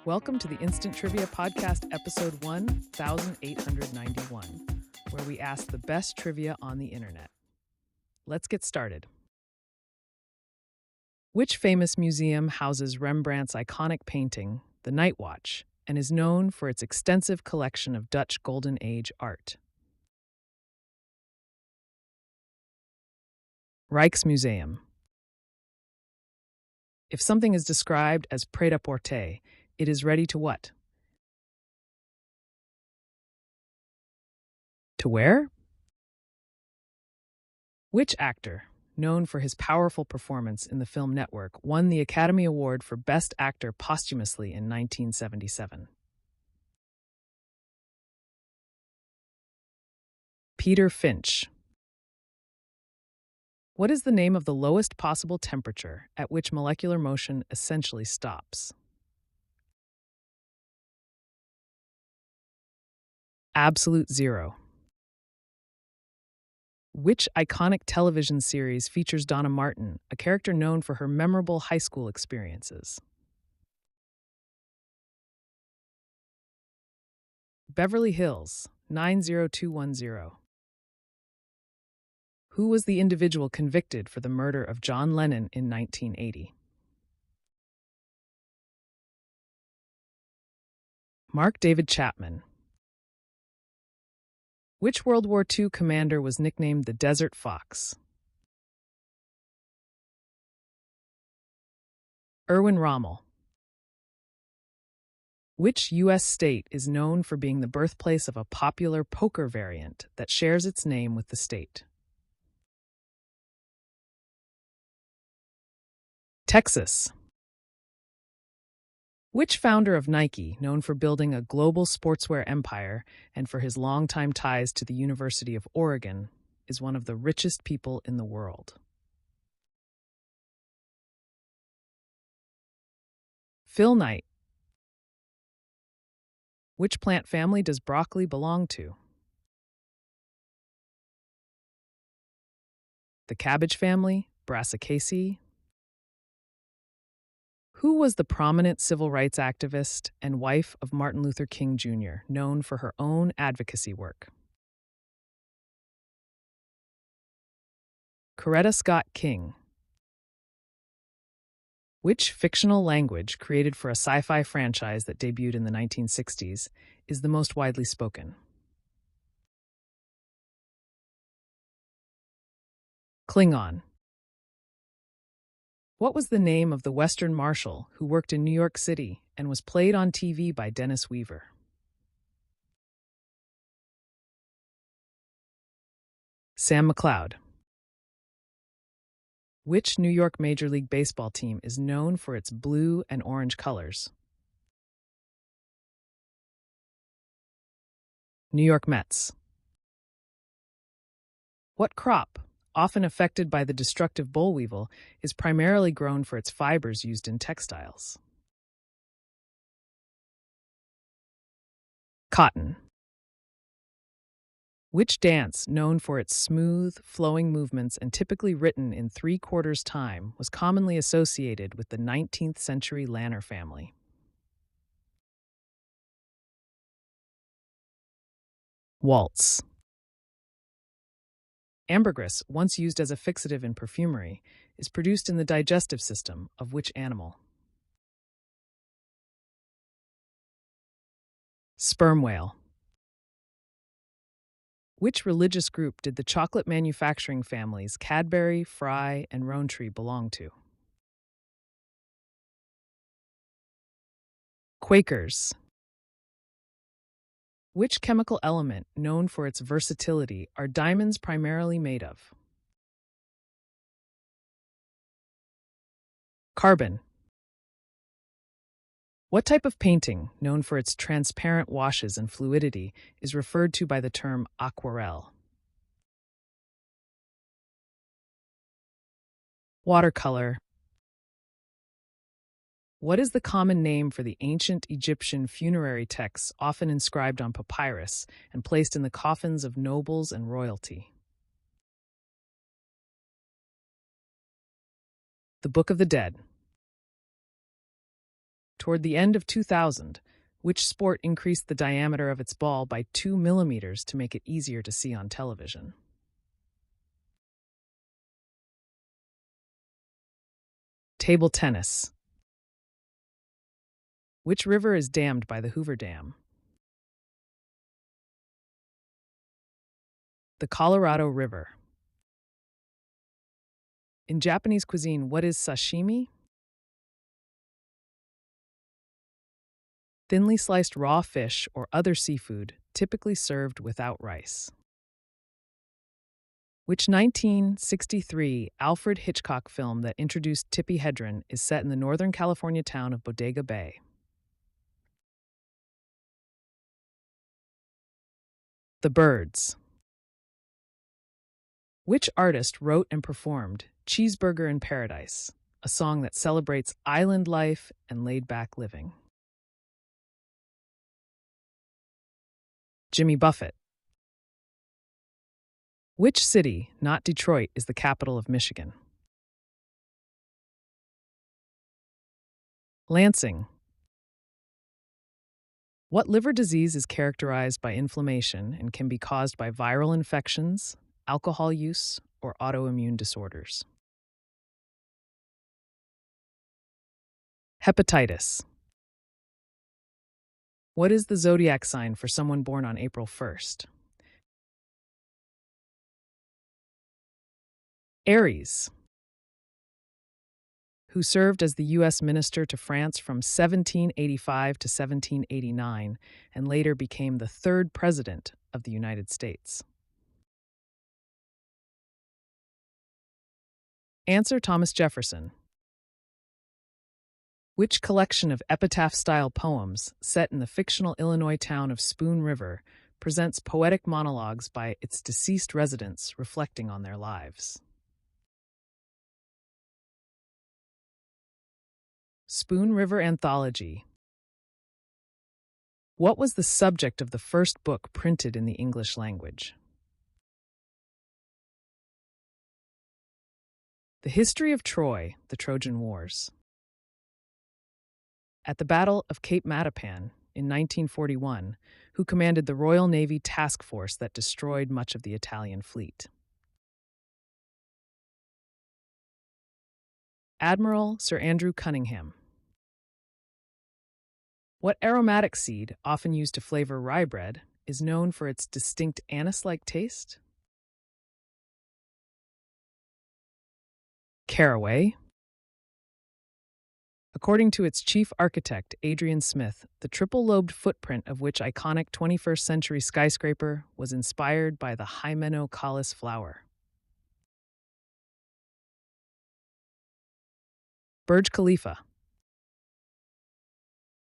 Welcome to the Instant Trivia Podcast, episode 1891, where we ask the best trivia on the internet. Let's get started. Which famous museum houses Rembrandt's iconic painting, The Night Watch, and is known for its extensive collection of Dutch Golden Age art? Rijksmuseum. If something is described as prêt-à-porter, it is ready to what? To wear? Which actor, known for his powerful performance in the film Network, won the Academy Award for Best Actor posthumously in 1977? Peter Finch. What is the name of the lowest possible temperature at which molecular motion essentially stops? Absolute zero. Which iconic television series features Donna Martin, a character known for her memorable high school experiences? Beverly Hills, 90210. Who was the individual convicted for the murder of John Lennon in 1980? Mark David Chapman. Which World War II commander was nicknamed the Desert Fox? Erwin Rommel. Which U.S. state is known for being the birthplace of a popular poker variant that shares its name with the state? Texas. Which founder of Nike, known for building a global sportswear empire and for his longtime ties to the University of Oregon, is one of the richest people in the world? Phil Knight. Which plant family does broccoli belong to? The cabbage family, Brassicaceae. Who was the prominent civil rights activist and wife of Martin Luther King Jr., known for her own advocacy work? Coretta Scott King. Which fictional language, created for a sci-fi franchise that debuted in the 1960s, is the most widely spoken? Klingon. What was the name of the Western Marshal who worked in New York City and was played on TV by Dennis Weaver? Sam McLeod. Which New York Major League Baseball team is known for its blue and orange colors? New York Mets. What crop, often affected by the destructive boll weevil, is primarily grown for its fibers used in textiles? Cotton. Which dance, known for its smooth, flowing movements and typically written in 3/4 time, was commonly associated with the 19th century Lanner family? Waltz. Ambergris, once used as a fixative in perfumery, is produced in the digestive system of which animal? Sperm whale. Which religious group did the chocolate manufacturing families Cadbury, Fry, and Rowntree belong to? Quakers. Which chemical element, known for its versatility, are diamonds primarily made of? Carbon. What type of painting, known for its transparent washes and fluidity, is referred to by the term aquarelle? Watercolor. What is the common name for the ancient Egyptian funerary texts often inscribed on papyrus and placed in the coffins of nobles and royalty? The Book of the Dead. Toward the end of 2000, which sport increased the diameter of its ball by 2 millimeters to make it easier to see on television? Table tennis. Which river is dammed by the Hoover Dam? The Colorado River. In Japanese cuisine, what is sashimi? Thinly sliced raw fish or other seafood, typically served without rice. Which 1963 Alfred Hitchcock film that introduced Tippi Hedren is set in the Northern California town of Bodega Bay? The Birds. Which artist wrote and performed Cheeseburger in Paradise, a song that celebrates island life and laid-back living? Jimmy Buffett. Which city, not Detroit, is the capital of Michigan? Lansing. What liver disease is characterized by inflammation and can be caused by viral infections, alcohol use, or autoimmune disorders? Hepatitis. What is the zodiac sign for someone born on April 1st? Aries. Who served as the U.S. Minister to France from 1785 to 1789 and later became the third President of the United States? Answer: Thomas Jefferson. Which collection of epitaph-style poems, set in the fictional Illinois town of Spoon River, presents poetic monologues by its deceased residents reflecting on their lives? Spoon River Anthology. What was the subject of the first book printed in the English language? The History of Troy, the Trojan Wars. At the Battle of Cape Matapan in 1941, who commanded the Royal Navy task force that destroyed much of the Italian fleet? Admiral Sir Andrew Cunningham. What aromatic seed, often used to flavor rye bread, is known for its distinct anise-like taste? Caraway. According to its chief architect, Adrian Smith, the triple-lobed footprint of which iconic 21st-century skyscraper was inspired by the Hymenocallis flower. Burj Khalifa.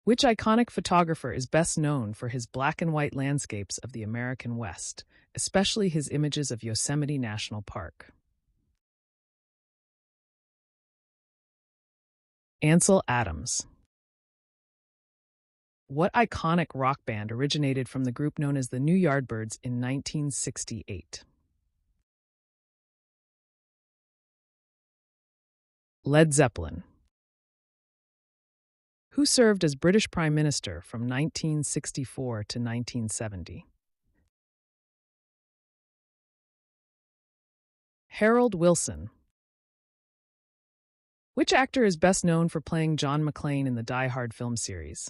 Which iconic photographer is best known for his black and white landscapes of the American West, especially his images of Yosemite National Park? Ansel Adams. What iconic rock band originated from the group known as the New Yardbirds in 1968? Led Zeppelin. Who served as British Prime Minister from 1964 to 1970? Harold Wilson. Which actor is best known for playing John McClane in the Die Hard film series?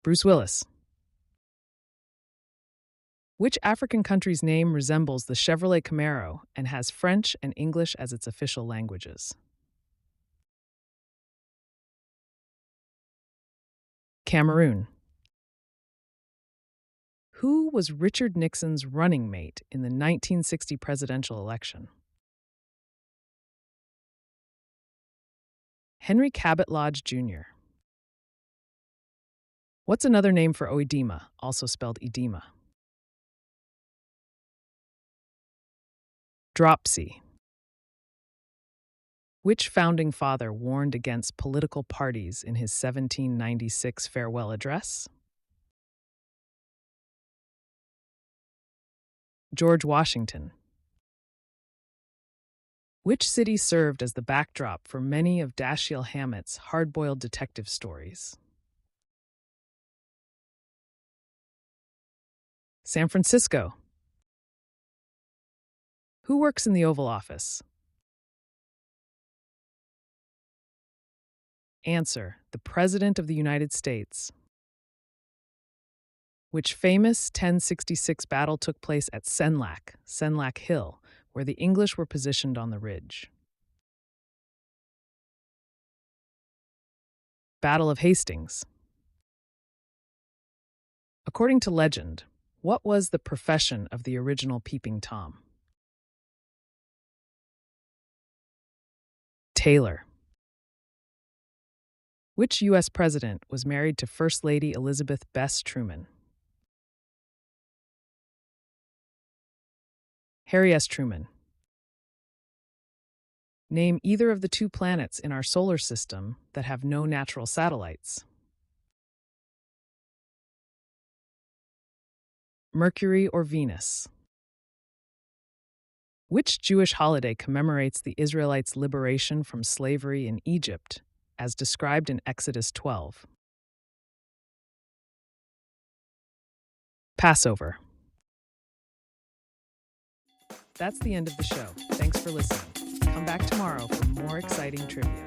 Bruce Willis. Which African country's name resembles the Chevrolet Camaro and has French and English as its official languages? Cameroon. Who was Richard Nixon's running mate in the 1960 presidential election? Henry Cabot Lodge Jr. What's another name for oedema, also spelled edema? Dropsy. Which founding father warned against political parties in his 1796 farewell address? George Washington. Which city served as the backdrop for many of Dashiell Hammett's hard-boiled detective stories? San Francisco. Who works in the Oval Office? Answer: the President of the United States. Which famous 1066 battle took place at Senlac Hill, where the English were positioned on the ridge? Battle of Hastings. According to legend, what was the profession of the original Peeping Tom? Tailor. Which U.S. president was married to First Lady Elizabeth Bess Truman? Harry S. Truman. Name either of the two planets in our solar system that have no natural satellites. Mercury or Venus? Which Jewish holiday commemorates the Israelites' liberation from slavery in Egypt, as described in Exodus 12? Passover. That's the end of the show. Thanks for listening. Come back tomorrow for more exciting trivia.